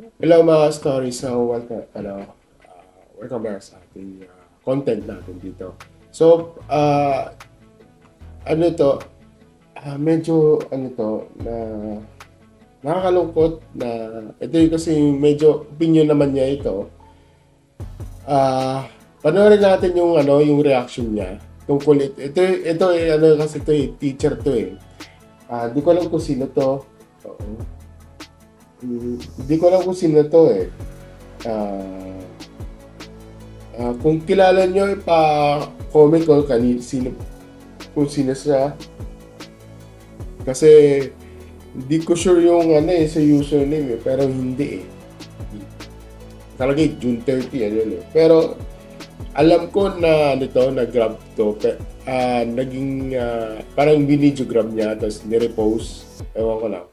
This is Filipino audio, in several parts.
Hello mga stories, welcome back sa ating content natin dito. So, ano to, medyo ano to, na nakakalungkot na ito yung kasi medyo opinion naman niya ito. Panoorin natin yung yung reaction niya tungkol ito ano kasi ito teacher to eh. Di ko alam kung sino to. Oo. Hindi ko alam kung sino to eh. Ah, kung kilala nyo, ipa-comment ko kung sino siya. Kasi hindi ko sure yung sa username eh, pero hindi eh. Talaga June 30 ano eh. Pero alam ko na na grab to. Naging parang binidyogram niya tapos nirepost. Ewan ko lang.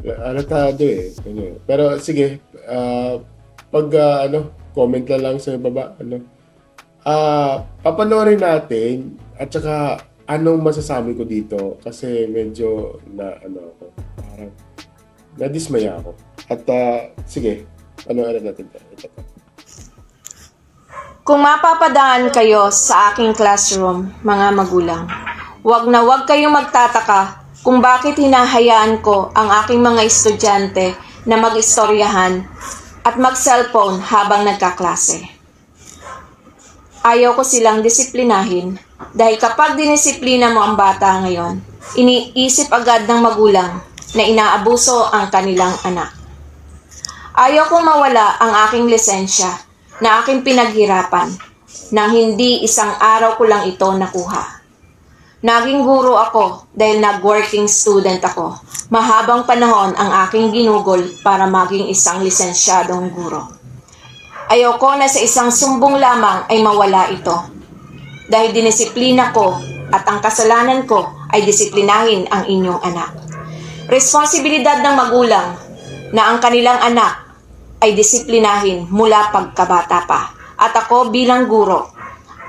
Alatado eh. Pero sige, pag comment lang sa baba, papanoorin natin at saka anong masasabi ko dito kasi medyo ako, parang nadismaya ako. At sige, panoorin natin ito. Kung mapapadaan kayo sa aking classroom, mga magulang, huwag na huwag kayong magtataka kung bakit hinahayaan ko ang aking mga estudyante na mag-istoryahan at mag-cellphone habang nagkaklase. Ayaw ko silang disiplinahin dahil kapag dinisiplina mo ang bata ngayon, iniisip agad ng magulang na inaabuso ang kanilang anak. Ayaw kong mawala ang aking lisensya na aking pinaghirapan nang hindi isang araw ko lang ito nakuha. Naging guro ako dahil nag-working student ako. Mahabang panahon ang aking ginugol para maging isang lisensyadong guro. Ayoko na sa isang sumbong lamang ay mawala ito. Dahil dinisiplina ko at ang kasalanan ko ay disiplinahin ang inyong anak. Responsibilidad ng magulang na ang kanilang anak ay disiplinahin mula pagkabata pa. At ako bilang guro,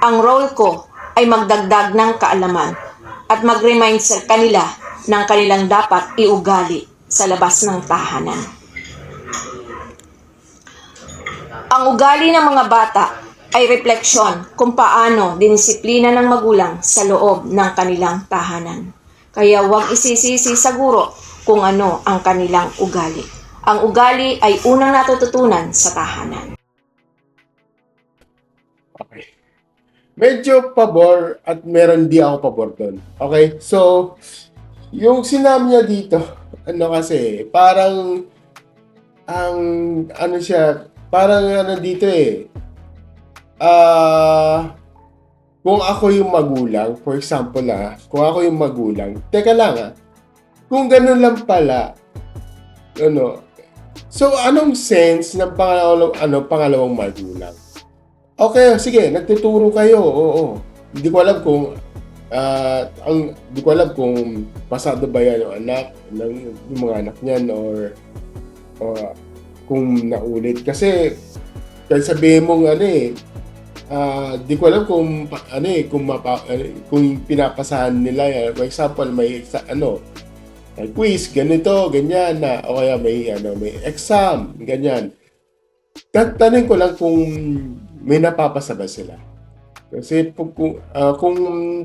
ang role ko ay magdagdag ng kaalaman at mag-remind sa kanila ng kanilang dapat iugali sa labas ng tahanan. Ang ugali ng mga bata ay refleksyon kung paano dinisiplina ng magulang sa loob ng kanilang tahanan. Kaya huwag isisisi sa guro kung ano ang kanilang ugali. Ang ugali ay unang natututunan sa tahanan. Okay. Medyo pabor at meron di ako pabor doon. Okay? So, yung sinabi niya dito, kasi, parang, ang, parang dito eh, kung ako yung magulang, for example kung ako yung magulang, teka lang kung ganun lang pala, so anong sense ng pangalawang magulang? Okay, sige, nagtuturo kayo, oo. Hindi ko alam kung hindi ko alam kung pasado ba yan yung anak yung mga anak niyan or kung naulit kasi kahit sabihin mong di ko alam kung kung pinapasahan nila yan. For example, may quiz ganito, ganyan na o kaya may exam, ganyan. Tatanungin ko lang kung may napapasa ba sila. Kasi kung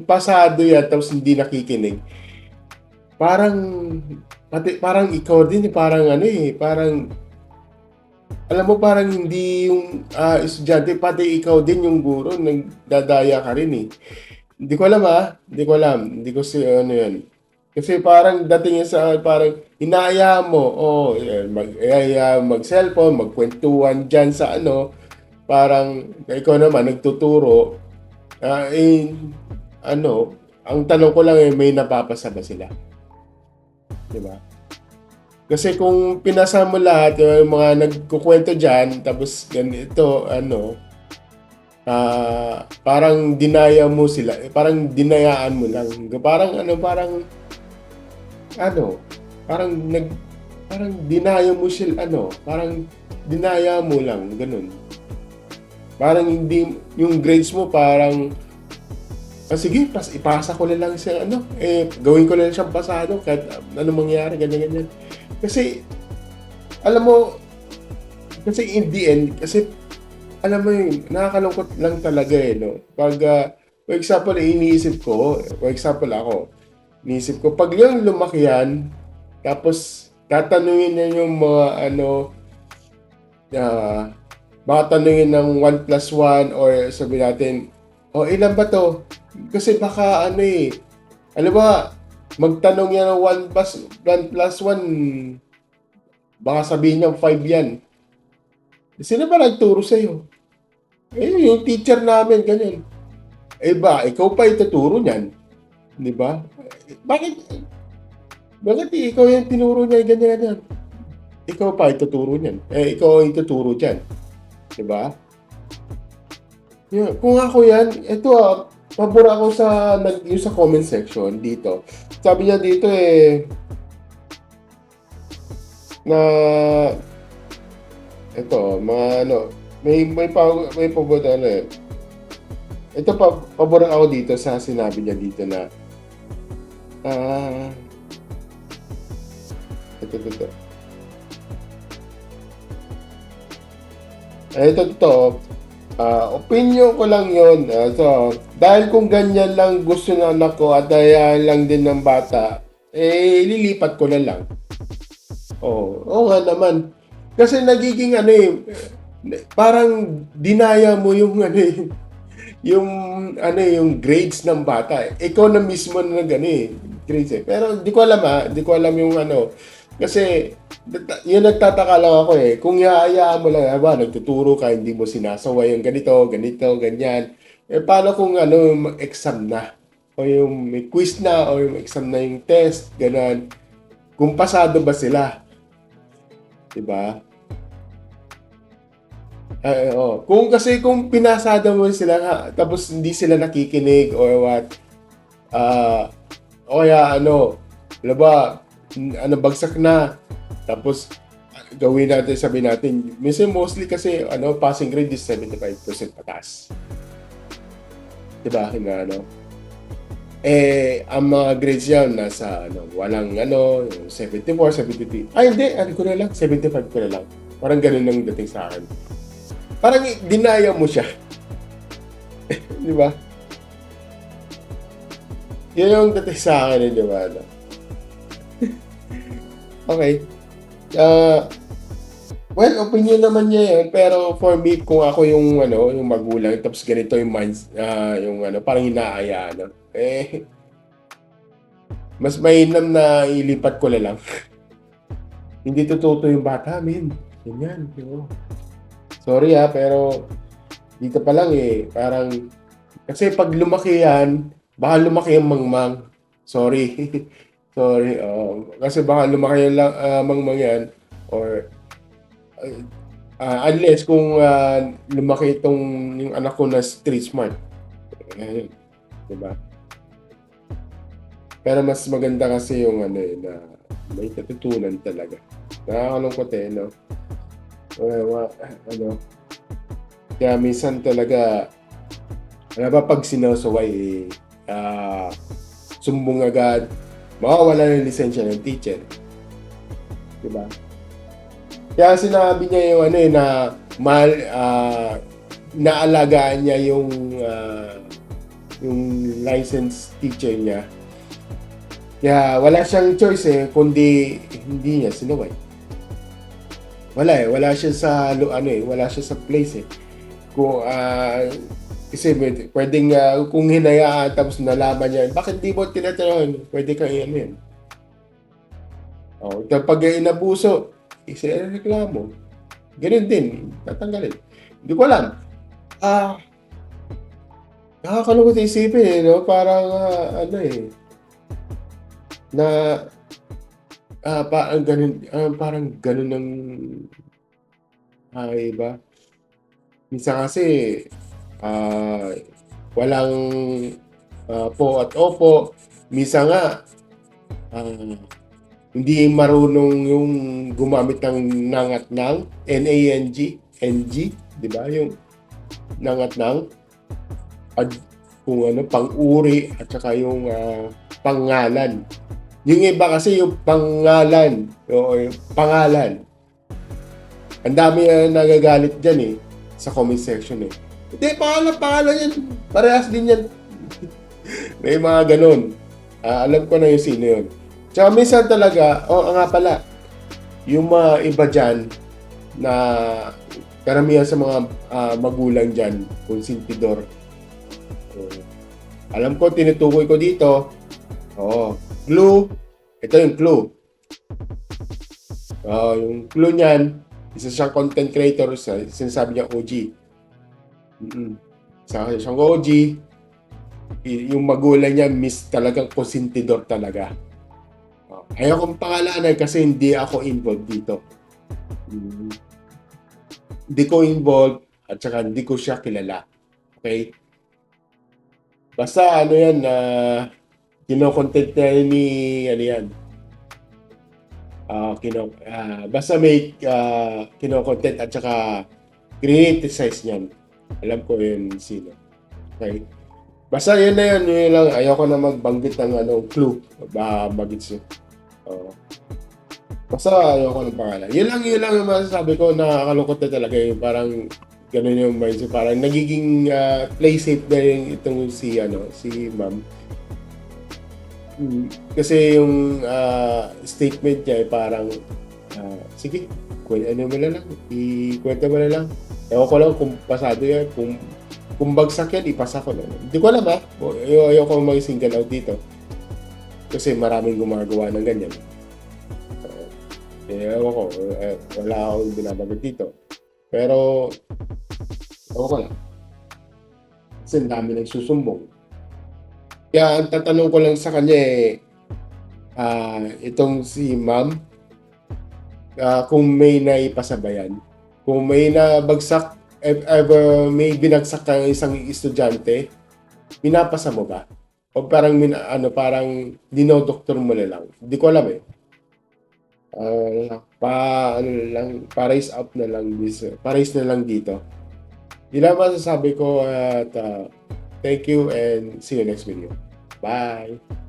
pasado yan tapos hindi nakikinig, parang ikaw din, parang parang alam mo parang hindi yung estudyante, pati ikaw din yung guro, nagdadaya ka rin eh. Hindi ko alam hindi ko yan. Kasi parang dating yan sa parang inaaya mo, mag-cellphone, magkwentuhan dyan sa parang ikaw naman nagtuturo, ang tanong ko lang may napapasa ba sila? Diba? Kasi kung pinasa mo lahat, yung mga nagkukwento dyan, tapos ganito, parang dinaya mo sila, parang dinayaan mo lang. Parang dinaya mo sila, parang dinaya mo lang, ganun. Parang hindi, yung grades mo parang, sige, ipasa ko na lang siya, gawin ko na lang siyang pasado kahit anong mangyari, ganyan. Kasi, alam mo, kasi in the end, kasi alam mo yun, nakakalungkot lang talaga eh, no? Pag, for example, iniisip ko, pag yung lumaki yan, tapos tatanungin na yung mga ah, baka tanungin ng 1+1 or sabi natin, o ilan ba to? Kasi baka alam ba, magtanong yan ng 1+1, baka sabihin niya 5 yan. Sino ba nagturo sa'yo? Yung teacher namin, ganyan. Ikaw pa ituturo niyan. Di ba? Bakit, bakit ikaw yung tinuro niya, ganyan. Ikaw pa ituturo niyan. Ikaw ang ituturo dyan. Di ba? Kung ako yan, ito pabor ako yung sa comment section dito. Sabi niya dito na ito, mga may pabor ito paboran ako dito sa sinabi niya dito na ito. Ito, opinion ko lang yun. Dahil kung ganyan lang gusto ng anak ko at dahil lang din ng bata, lilipat ko na lang. Oo nga naman. Kasi nagiging parang dinaya mo yung yung grades ng bata. Ikaw na mismo na grades Pero di ko alam yung kasi yun nagtataka lang ako Kung iaayaan mo lang, nagtuturo ka, hindi mo sinasaway yung ganito, ganyan. Paano kung exam na? O yung may quiz na, o yung exam na yung test, ganon. Kung pasado ba sila? Diba? Kung pinasada mo sila tapos hindi sila nakikinig or what, o kaya bagsak na, tapos gawin natin, sabi natin, minsan mostly kasi passing grade is 75% pataas. Diba? Ang mga grades yan nasa walang 74, 73. Hindi, ko na lang, 75 ko na lang. Parang ganun ang dating sa akin. Parang dinaya mo siya. Di ba? Yun yung dating sa akin, di ba? Okay. Well, opinion naman niya yun, pero for me, kung ako yung yung magulang, tapos ganito yung minds, yung parang inaaya, mas mainam na ilipat ko na lang. Hindi tututo yung bata, men. Ganyan, sorry pero dito pa lang parang, kasi pag lumaki yan, baka lumaki yung mangmang. Sorry. Sorry, kasi baka lumaki yung mangmang yan, or unless kung lumaki itong yung anak ko na street smart. Diba? Pero mas maganda kasi yung na may natutunan talaga. Nakakalungkot no? Kaya minsan talaga, pag sinasaway, sumbong agad, mawawala ng lisensya ng teacher. Diba? Kaya sinabi niya yung na naalagaan niya yung licensed teacher niya. Kaya wala siyang choice kundi hindi niya sinaway. Wala siya sa wala siya sa place Kung kasi pwedeng kung hinayaan tapos nalaman niya, bakit di mo tinatanong? Pwede kang yan. Kapag inabuso, reklamo. Ganun din, tatanggalin. Hindi ko alam. Nakakalungkot isipin parang na parang ganun ng iba. Minsan kasi walang po at opo. Minsan nga hindi marunong yung gumamit ng nangat-nang, NANG, di ba? Yung nangat-nang, kung pang-uri at saka yung pangalan. Yung iba kasi yung pangalan o pangalan. Ang dami na nagagalit dyan eh, sa comment section eh. Hindi, pangalan yan. Parehas din yan. May mga ganun. Alam ko na yung sino yun. Tsaka minsan talaga, nga pala, yung mga iba dyan na karamihan sa mga magulang dyan, konsentidor. Alam ko, tinutukoy ko dito. Clue. Ito yung clue. Yung clue niyan, isa siyang content creator, sinasabi niya OG. Isa siyang OG. Yung magulang niya, talagang konsentidor talaga. Ayaw kong pangalanan kasi hindi ako involved dito. Hindi ko involved at saka hindi ko siya kilala. Okay? Basta ano yan, kino-content niya ni ano yan. Basta may kino-content at saka criticize niyan. Alam ko yun sino. Okay? Basta yun na yun lang. Ayoko na magbanggit ng clue. Bagits yun. Basta ayoko ng pangalan. Yun lang yung masasabi ko. Nakakalungkot na talaga yung parang ganun yung mindset. Parang nagiging play safe na yung itong si ma'am. Kasi yung statement niya ay parang sige, ikwento mo na lang. Ewan ko lang kung pasado yan. Kung bagsak yan, ipasa ko na. Hindi ko alam ayoko mag-single out dito. Kasi maraming gumagawa ng ganyan. Ewan ko, wala akong binabagot dito. Pero, ewan ko lang. Kasi ang dami nagsusumbong. Kaya ang tatanong ko lang sa kanya itong si ma'am, kung may naipasabayan, kung may nabagsak, ever may binagsak kang isang estudyante, pinapasa mo ba? O parang parang dinodoktor mo na lang. Hindi ko alam eh. Parais up na lang parais na lang dito. Yun lang masasabi ko at thank you and see you next video. Bye!